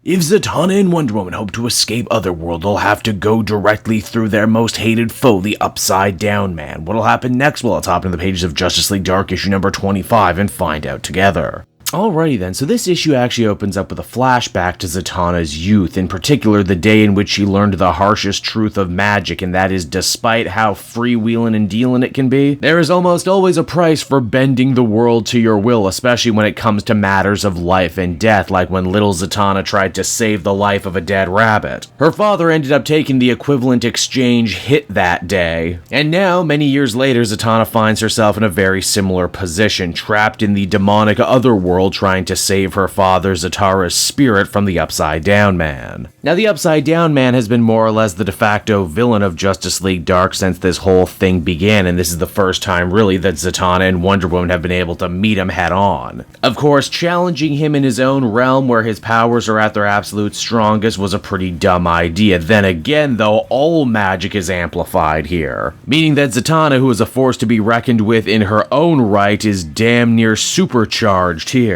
If Zatanna and Wonder Woman hope to escape Otherworld, they'll have to go directly through their most hated foe, the Upside Down Man. What'll happen next? Well, let's hop into the pages of Justice League Dark issue number 25 and find out together. Alrighty then, so this issue actually opens up with a flashback to Zatanna's youth, in particular the day in which she learned the harshest truth of magic, and that is despite how freewheeling and dealing it can be, there is almost always a price for bending the world to your will, especially when it comes to matters of life and death, like when little Zatanna tried to save the life of a dead rabbit. Her father ended up taking the equivalent exchange hit that day, and now, many years later, Zatanna finds herself in a very similar position, trapped in the demonic Otherworld, trying to save her father Zatara's spirit from the Upside Down Man. Now, the Upside Down Man has been more or less the de facto villain of Justice League Dark since this whole thing began, and this is the first time really that Zatanna and Wonder Woman have been able to meet him head on. Of course, challenging him in his own realm where his powers are at their absolute strongest was a pretty dumb idea. Then again, though, all magic is amplified here, meaning that Zatanna, who is a force to be reckoned with in her own right, is damn near supercharged here.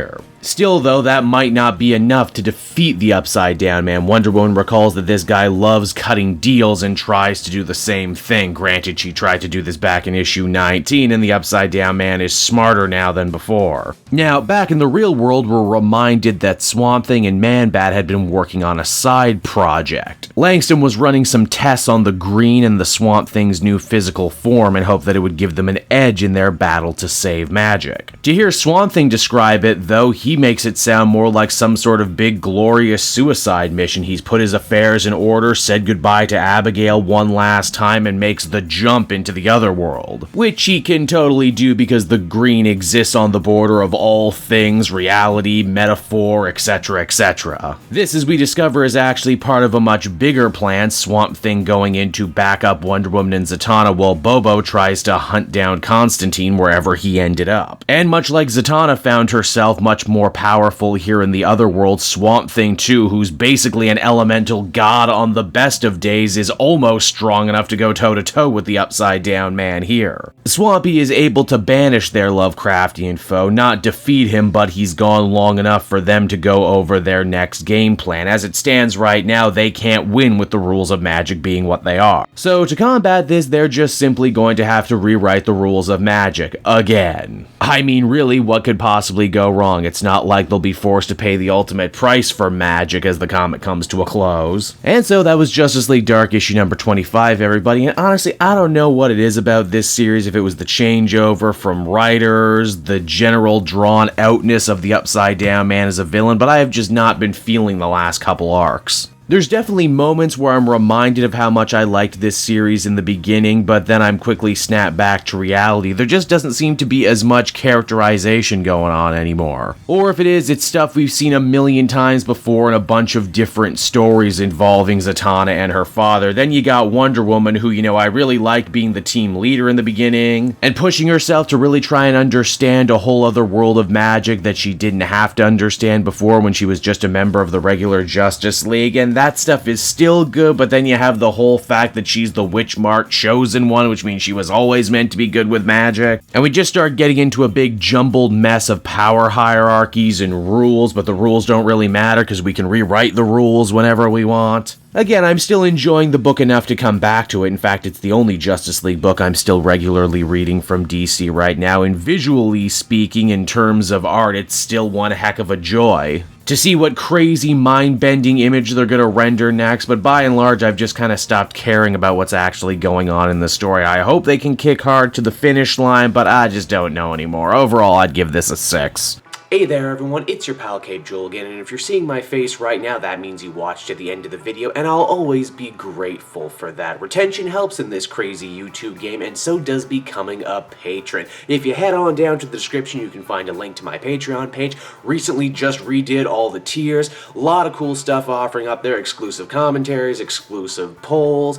Still, though, that might not be enough to defeat the Upside Down Man. Wonder Woman recalls that this guy loves cutting deals and tries to do the same thing. Granted, she tried to do this back in issue 19, and the Upside Down Man is smarter now than before. Now, back in the real world, we're reminded that Swamp Thing and Man-Bat had been working on a side project. Langston was running some tests on the Green and the Swamp Thing's new physical form in hope that it would give them an edge in their battle to save magic. To hear Swamp Thing describe it, though, he makes it sound more like some sort of big glorious suicide mission. He's put his affairs in order, said goodbye to Abigail one last time, and makes the jump into the Otherworld. Which he can totally do because the Green exists on the border of all things, reality, metaphor, etc, etc. This, as we discover, is actually part of a much bigger plan, Swamp Thing going in to back up Wonder Woman and Zatanna while Bobo tries to hunt down Constantine wherever he ended up. And much like Zatanna found herself much more powerful here in the Otherworld, Swamp Thing too, who's basically an elemental god on the best of days, is almost strong enough to go toe-to-toe with the Upside Down Man here. Swampy is able to banish their Lovecraftian foe, not defeat him, but he's gone long enough for them to go over their next game plan. As it stands right now, they can't win with the rules of magic being what they are. So to combat this, they're just simply going to have to rewrite the rules of magic again. I mean, really, what could possibly go wrong? It's not like they'll be forced to pay the ultimate price for magic as the comic comes to a close. And so that was Justice League Dark issue number 25, everybody. And honestly, I don't know what it is about this series, if it was the changeover from writers, the general drawn outness of the Upside Down Man as a villain, but I have just not been feeling the last couple arcs. There's definitely moments where I'm reminded of how much I liked this series in the beginning, but then I'm quickly snapped back to reality. There just doesn't seem to be as much characterization going on anymore. Or if it is, it's stuff we've seen a million times before in a bunch of different stories involving Zatanna and her father. Then you got Wonder Woman, who, I really liked being the team leader in the beginning, and pushing herself to really try and understand a whole other world of magic that she didn't have to understand before when she was just a member of the regular Justice League, and that stuff is still good, but then you have the whole fact that she's the witch-marked chosen one, which means she was always meant to be good with magic. And we just start getting into a big jumbled mess of power hierarchies and rules, but the rules don't really matter because we can rewrite the rules whenever we want. Again, I'm still enjoying the book enough to come back to it. In fact, it's the only Justice League book I'm still regularly reading from DC right now, and visually speaking, in terms of art, it's still one heck of a joy to see what crazy mind-bending image they're gonna render next, but by and large, I've just kind of stopped caring about what's actually going on in the story. I hope they can kick hard to the finish line, but I just don't know anymore. Overall, I'd give this a 6. Hey there everyone, it's your pal Cape Joel again, and if you're seeing my face right now, that means you watched to the end of the video, and I'll always be grateful for that. Retention helps in this crazy YouTube game, and so does becoming a patron. If you head on down to the description, you can find a link to my Patreon page. Recently just redid all the tiers, a lot of cool stuff offering up there, exclusive commentaries, exclusive polls,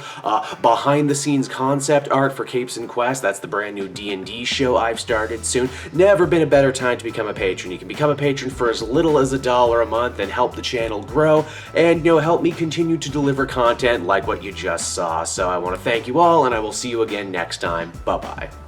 behind the scenes concept art for Capes and Quest, that's the brand new D&D show I've started soon. Never been a better time to become a patron. You can become a patron for as little as $1 a month and help the channel grow and, help me continue to deliver content like what you just saw. So I want to thank you all, and I will see you again next time. Bye-bye.